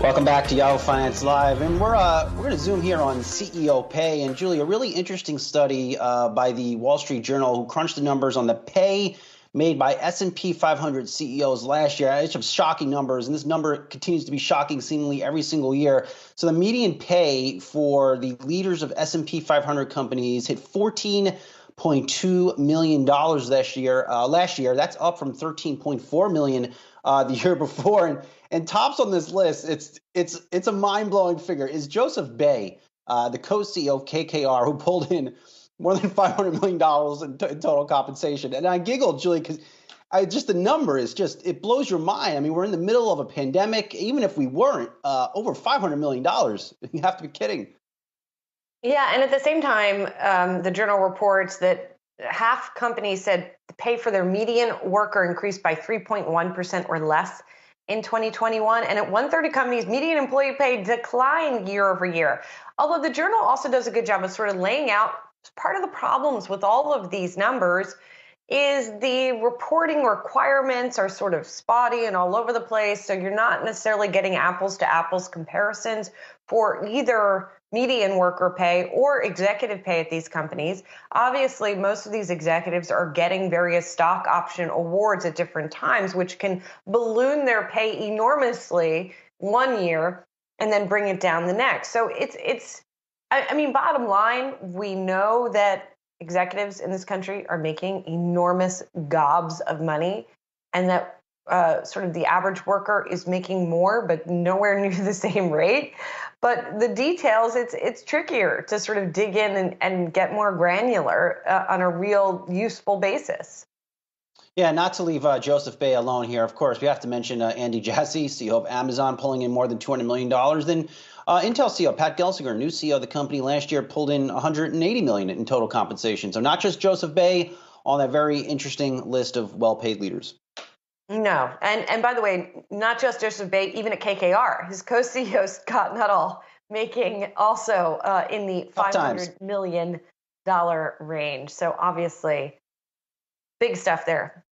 Welcome back to Yahoo Finance Live, and we're going to zoom here on CEO pay. And Julie, a really interesting study by the Wall Street Journal, who crunched the numbers on the pay made by S&P 500 CEOs last year. It's some shocking numbers, and this number continues to be shocking seemingly every single year. So the median pay for the leaders of S&P 500 companies hit $14.2 million last year. That's up from $13.4 million the year before. And tops on this list, it's a mind-blowing figure, is Joseph Bay, the co-CEO of KKR, who pulled in more than $500 million in total compensation. And I giggled, Julie, because the number is it blows your mind. I mean, we're in the middle of a pandemic. Even if we weren't, over $500 million. You have to be kidding. Yeah, and at the same time, the Journal reports that half companies said the pay for their median worker increased by 3.1% or less in 2021. And at 1/3 of companies, median employee pay declined year over year. Although the Journal also does a good job of sort of laying out part of the problems with all of these numbers is the reporting requirements are sort of spotty and all over the place. So you're not necessarily getting apples to apples comparisons for either median worker pay or executive pay at these companies. Obviously, most of these executives are getting various stock option awards at different times, which can balloon their pay enormously one year and then bring it down the next. So I mean, bottom line, we know that executives in this country are making enormous gobs of money, and that sort of the average worker is making more, but nowhere near the same rate. But the details, it's trickier to sort of dig in and get more granular on a real useful basis. Yeah, not to leave Joseph Bay alone here. Of course, we have to mention Andy Jassy, CEO of Amazon, pulling in more than $200 million. Then Intel CEO Pat Gelsinger, new CEO of the company, last year pulled in $180 million in total compensation. So not just Joseph Bay on that very interesting list of well-paid leaders. No. And by the way, not just Joseph Bay, even at KKR, his co-CEO, Scott Nuttall, making also in the $500 million range. So obviously, big stuff there.